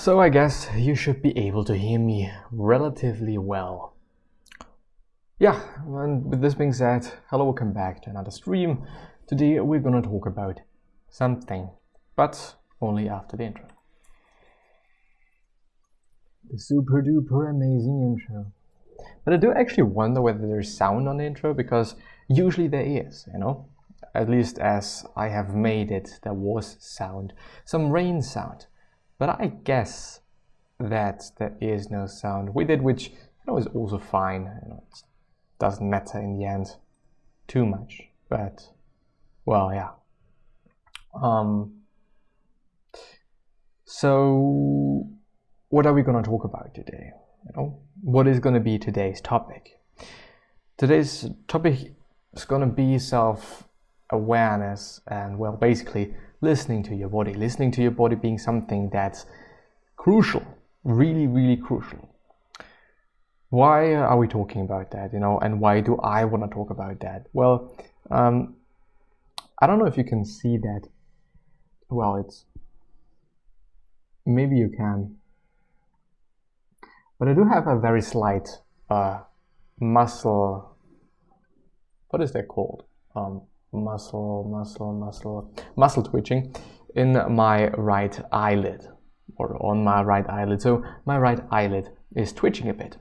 So I guess you should be able to hear me relatively well. Yeah, and with this being said, hello, welcome back to another stream. Today we're gonna talk about something, but only after the intro. The super duper amazing intro. But I do actually wonder whether there's sound on the intro, because usually there is, you know? At least as I have made it, there was sound, some rain sound. But I guess that there is no sound with it, which is also fine. It doesn't matter in the end too much. But well, yeah. So what are we going to talk about today? What is going to be today's topic? Today's topic is going to be self-awareness and, well, basically listening to your body being something that's crucial, really, really crucial. Why are we talking about that, and why do I want to talk about that? Well, I don't know if you can see that. Well, maybe you can. But I do have a very slight muscle, what is that called? Muscle twitching in my right eyelid, or on my right eyelid. So my right eyelid is twitching a bit.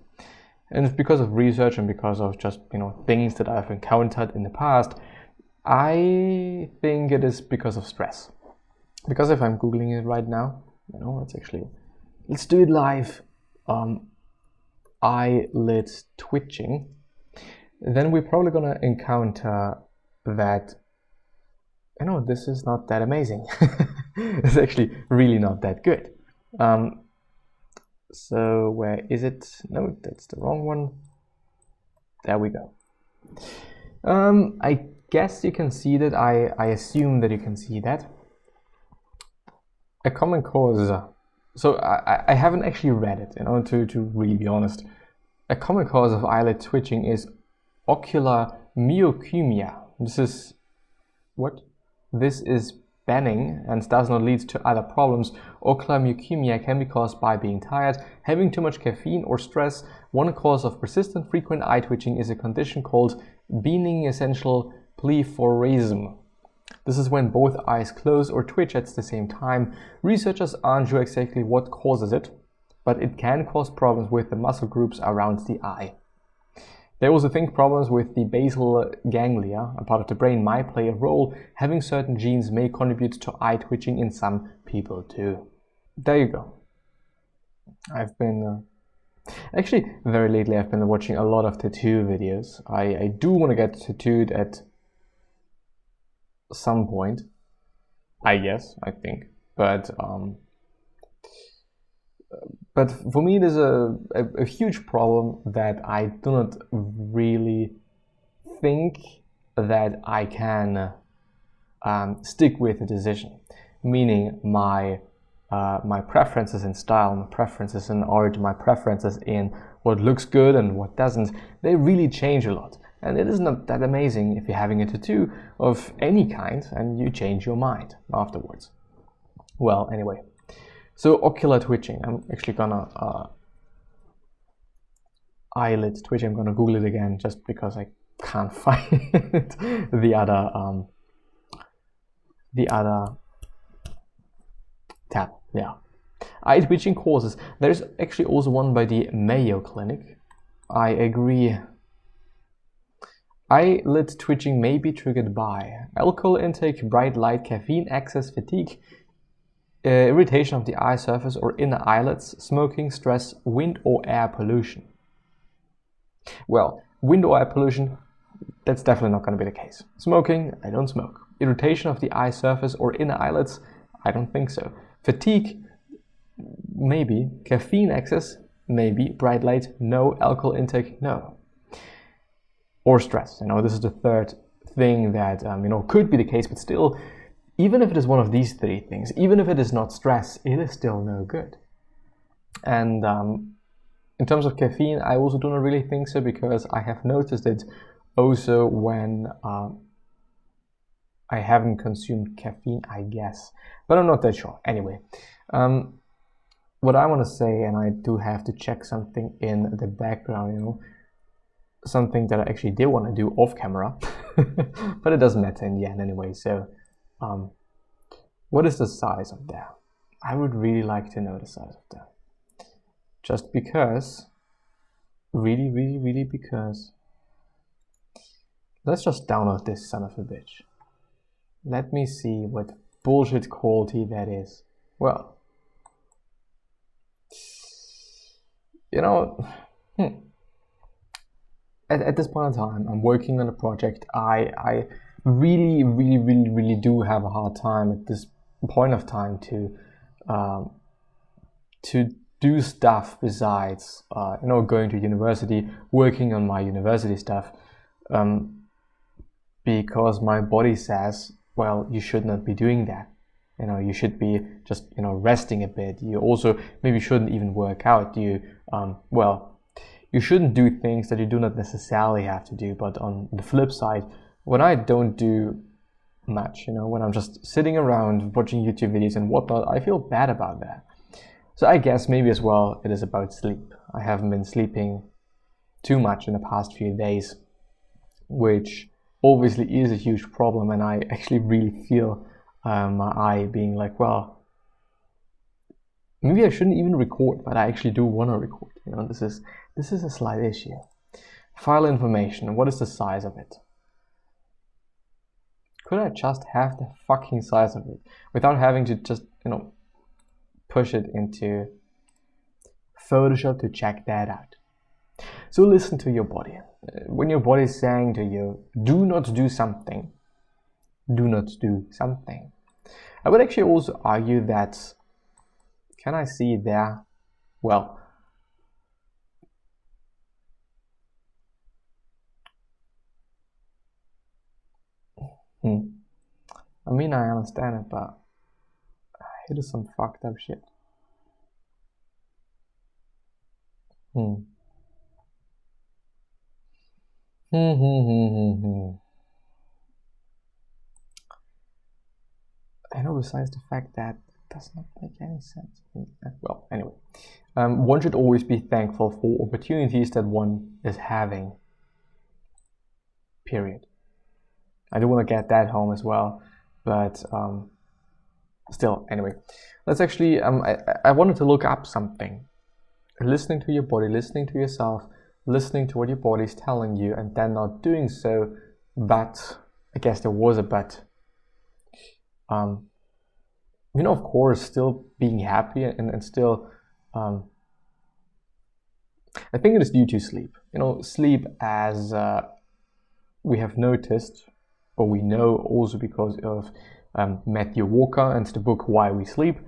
And it's because of research and because of just, things that I've encountered in the past. I think it is because of stress. Because if I'm Googling it right now, let's do it live. Eyelid twitching. Then we're probably gonna encounter that, this is not that amazing. It's actually really not that good. So where is it? No, that's the wrong one. There we go. I guess you can see that. I assume that you can see that. A common cause, so I haven't actually read it, to really be honest. A common cause of eyelid twitching is ocular myoclonus. This is benign and does not lead to other problems. Ocular myoclonus can be caused by being tired, having too much caffeine, or stress. One cause of persistent frequent eye twitching is a condition called benign essential blepharism. This is when both eyes close or twitch at the same time. Researchers aren't sure exactly what causes it, but it can cause problems with the muscle groups around the eye. They also think problems with the basal ganglia, a part of the brain, might play a role. Having certain genes may contribute to eye twitching in some people too. There you go. I've been actually very lately I've been watching a lot of tattoo videos. I do want to get tattooed at some point, I think, but for me there's a huge problem that I do not really think that I can stick with a decision. Meaning my preferences in style, my preferences in art, my preferences in what looks good and what doesn't, they really change a lot. And it is not that amazing if you're having a tattoo of any kind and you change your mind afterwards. Well, anyway. So ocular twitching, I'm actually gonna eyelid twitching. I'm gonna Google it again just because I can't find the other tab. Yeah, eye twitching causes. There's actually also one by the Mayo Clinic. I agree. Eyelid twitching may be triggered by alcohol intake, bright light, caffeine excess, fatigue, irritation of the eye surface or inner eyelids, smoking, stress, wind or air pollution. Well, wind or air pollution, that's definitely not going to be the case. Smoking, I don't smoke. Irritation of the eye surface or inner eyelids, I don't think so. Fatigue, maybe. Caffeine excess, maybe. Bright light, no. Alcohol intake, no. Or stress, this is the third thing that could be the case, but still, even if it is one of these three things, even if it is not stress, it is still no good. And in terms of caffeine, I also do not really think so, because I have noticed it also when I haven't consumed caffeine, I guess, but I'm not that sure. Anyway, what I want to say, and I do have to check something in the background, you know, something that I actually did want to do off camera, but it doesn't matter in the end anyway. So, what is the size of that? I would really like to know the size of that. Just because, really because. Let's just download this son of a bitch. Let me see what bullshit quality that is. Well, you know, at this point in time, I'm working on a project. I really do have a hard time at this point of time to do stuff besides you know, going to university, working on my university stuff, because my body says, well, you should not be doing that. You know, you should be just, you know, resting a bit. You also maybe shouldn't even work out. You well, you shouldn't do things that you do not necessarily have to do. But on the flip side, when I don't do much, you know, when I'm just sitting around watching YouTube videos and whatnot, I feel bad about that. So I guess maybe as well it is about sleep. I haven't been sleeping too much in the past few days, which obviously is a huge problem, and I actually really feel my eye being like, well, maybe I shouldn't even record, but I actually do want to record. You know, this is a slight issue. File information. What is the size of it? Could I just have the fucking size of it without having to just, you know, push it into Photoshop to check that out? So listen to your body. When your body is saying to you, do not do something, do not do something. I would actually also argue that, can I see there? Well, I mean, I understand it, but it is some fucked up shit. I know, besides the fact that it does not make any sense. Well, anyway, one should always be thankful for opportunities that one is having. Period. I do want to get that home as well, but still, anyway, let's actually. I wanted to look up something. Listening to your body, listening to yourself, listening to what your body's telling you, and then not doing so. But I guess there was a but. You know, of course, still being happy and still, I think it is due to sleep. You know, sleep, as we have noticed, or we know also because of Matthew Walker and the book Why We Sleep,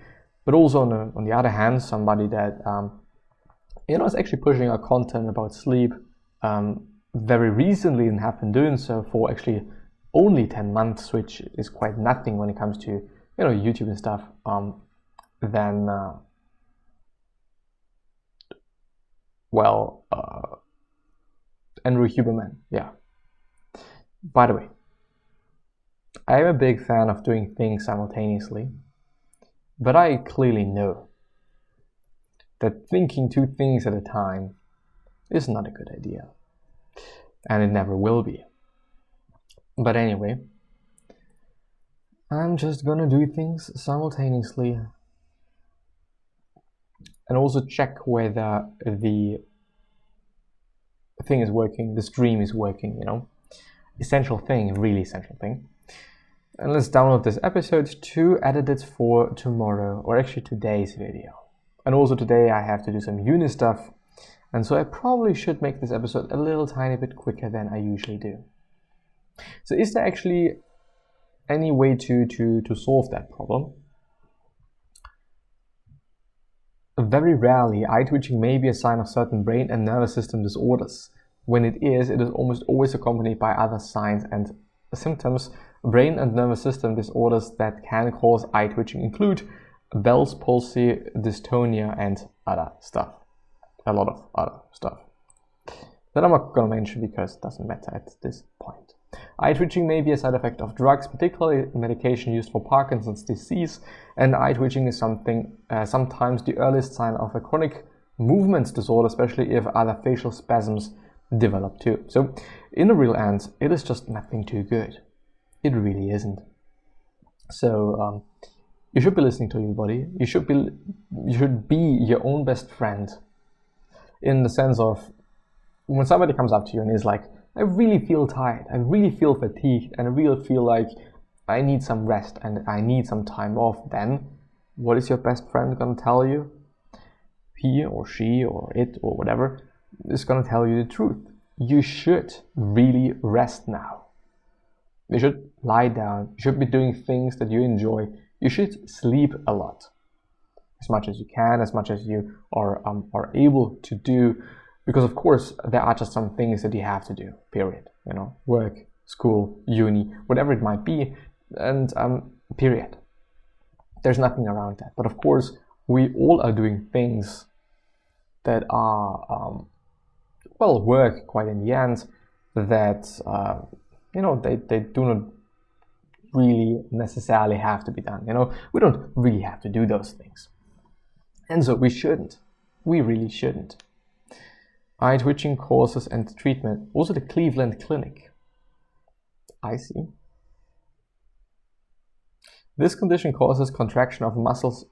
but also on the other hand, somebody that you know, is actually pushing our content about sleep very recently and have been doing so for actually only 10 months, which is quite nothing when it comes to, you know, YouTube and stuff. Then well, Andrew Huberman, yeah. By the way, I am a big fan of doing things simultaneously, but I clearly know that thinking two things at a time is not a good idea, and it never will be. But anyway, I'm just gonna do things simultaneously and also check whether the thing is working, the stream is working, you know. Essential thing, really essential thing. And let's download this episode to edit it for tomorrow, or actually today's video. And also today I have to do some uni stuff, and so I probably should make this episode a little tiny bit quicker than I usually do. So is there actually any way to solve that problem? Very rarely, eye twitching may be a sign of certain brain and nervous system disorders. When it is almost always accompanied by other signs and symptoms. Brain and nervous system disorders that can cause eye twitching include Bell's palsy, dystonia, and other stuff. A lot of other stuff that I'm not gonna mention because it doesn't matter at this point. Eye twitching may be a side effect of drugs, particularly medication used for Parkinson's disease, and eye twitching is sometimes the earliest sign of a chronic movement disorder, especially if other facial spasms develop too. So in the real end, it is just nothing too good. It really isn't. So you should be listening to your body. You should be your own best friend, in the sense of when somebody comes up to you and is like, I really feel tired, I really feel fatigued, and I really feel like I need some rest and I need some time off, then what is your best friend gonna tell you? He or she or it or whatever is gonna tell you the truth. You should really rest now. You should lie down. You should be doing things that you enjoy. You should sleep a lot, as much as you can, as much as you are able to do. Because of course there are just some things that you have to do, period. You know, work, school, uni, whatever it might be, and period. There's nothing around that. But of course we all are doing things that are well, work quite in the end, that you know, they do not really necessarily have to be done. You know, we don't really have to do those things, and so we shouldn't. We really shouldn't. Eye twitching causes and treatment. Also the Cleveland Clinic. I see. This condition causes contraction of muscles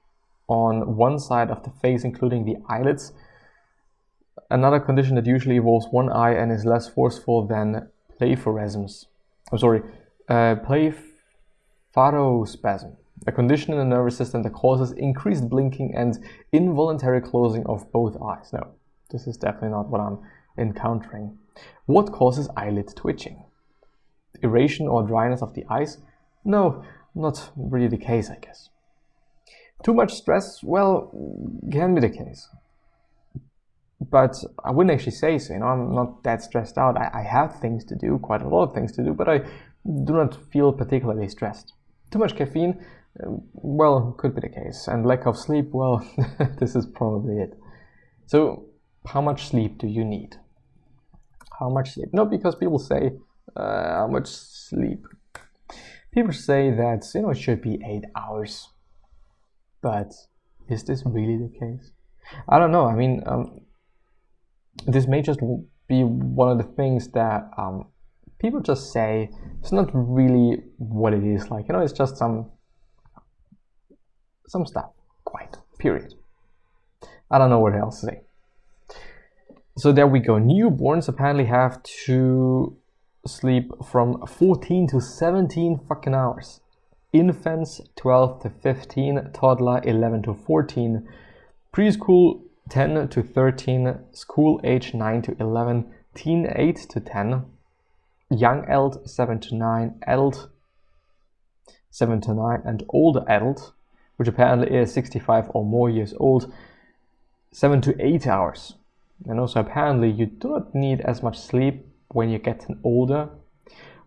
on one side of the face, including the eyelids. Another condition that usually involves one eye and is less forceful than blepharospasm. Blepharospasm, a condition in the nervous system that causes increased blinking and involuntary closing of both eyes. No. This is definitely not what I'm encountering. What causes eyelid twitching? Irritation or dryness of the eyes? No, not really the case, I guess. Too much stress? Well, can be the case. But I wouldn't actually say so. You know, I'm not that stressed out. I have things to do, quite a lot of things to do, but I do not feel particularly stressed. Too much caffeine? Well, could be the case. And lack of sleep? Well, this is probably it. So, how much sleep do you need? How much sleep? No, because people say, how much sleep? People say that, you know, it should be 8 hours. But is this really the case? I don't know. I mean, this may just be one of the things that people just say. It's not really what it is like. You know, it's just some stuff. Quite. Period. I don't know what else to say. So there we go. Newborns apparently have to sleep from 14 to 17 fucking hours. Infants 12 to 15, toddler 11 to 14, preschool 10 to 13, school age 9 to 11, teen 8 to 10, young adult 7 to 9, adult 7 to 9, and older adult, which apparently is 65 or more years old, 7 to 8 hours. And also apparently you do not need as much sleep when you get older,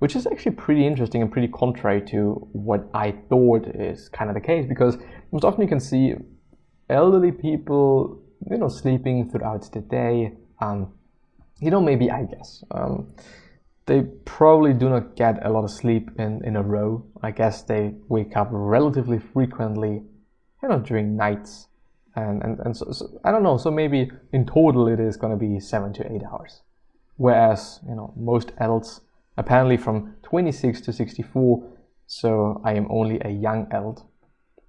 which is actually pretty interesting and pretty contrary to what I thought is kind of the case, because most often you can see elderly people, you know, sleeping throughout the day. You know, maybe, I guess, they probably do not get a lot of sleep in a row. I guess they wake up relatively frequently, you know, during nights. And so I don't know, so maybe in total it is going to be 7 to 8 hours. Whereas, you know, most adults, apparently from 26 to 64, so I am only a young adult,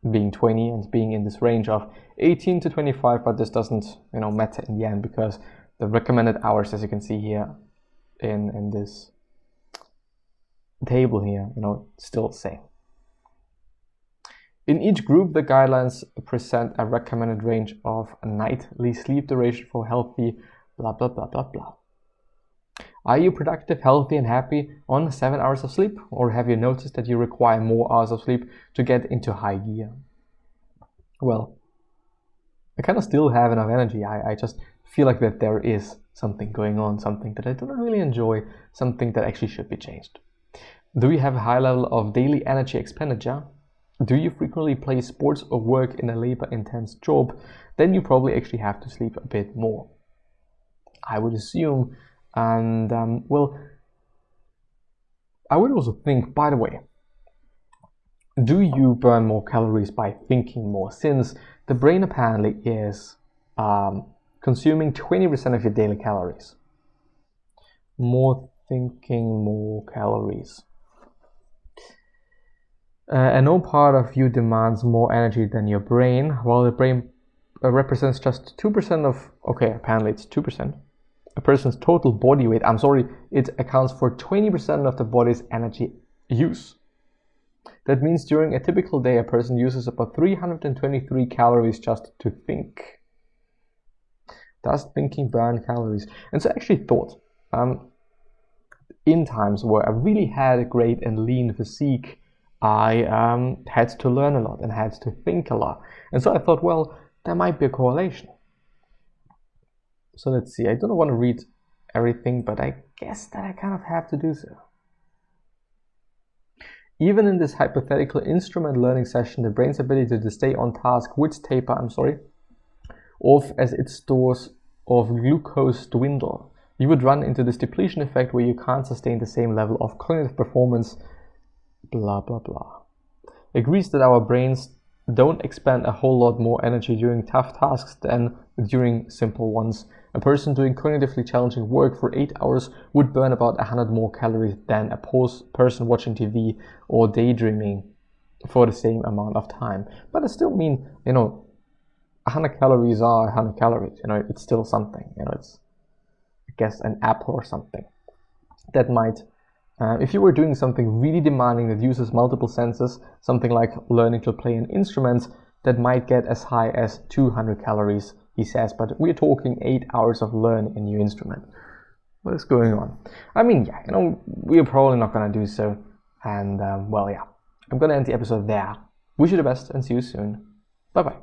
being 20 and being in this range of 18 to 25, but this doesn't, you know, matter in the end, because the recommended hours, as you can see here in this table here, you know, still the same. In each group, the guidelines present a recommended range of nightly sleep duration for healthy blah blah blah blah blah. Are you productive, healthy, and happy on 7 hours of sleep? Or have you noticed that you require more hours of sleep to get into high gear? Well, I kind of still have enough energy. I just feel like that there is something going on, something that I do not really enjoy, something that actually should be changed. Do you have a high level of daily energy expenditure? Do you frequently play sports or work in a labor-intense job? Then you probably actually have to sleep a bit more, I would assume. And well, I would also think, by the way, do you burn more calories by thinking more, since the brain apparently is consuming 20% of your daily calories. More thinking, more calories. And no part of you demands more energy than your brain, while the brain represents just 2% of, okay, apparently it's 2%. A person's total body weight, I'm sorry, it accounts for 20% of the body's energy use. That means during a typical day, a person uses about 323 calories just to think. Does thinking burn calories? And so I actually thought, in times where I really had a great and lean physique, I had to learn a lot and had to think a lot. And so I thought, well, there might be a correlation. So let's see, I don't want to read everything, but I guess that I kind of have to do so. Even in this hypothetical instrument learning session, the brain's ability to stay on task would taper, off as its stores of glucose dwindle. You would run into this depletion effect where you can't sustain the same level of cognitive performance, blah, blah, blah. Agrees that our brains don't expend a whole lot more energy during tough tasks than during simple ones. A person doing cognitively challenging work for 8 hours would burn about 100 more calories than a person watching TV or daydreaming for the same amount of time. But I still mean, 100 calories are 100 calories, it's still something, it's, I guess, an apple or something. That might, if you were doing something really demanding that uses multiple senses, something like learning to play an instrument, that might get as high as 200 calories, he says, but we're talking 8 hours of learning a new instrument. What is going on? We're probably not going to do so. And, I'm going to end the episode there. Wish you the best and see you soon. Bye-bye.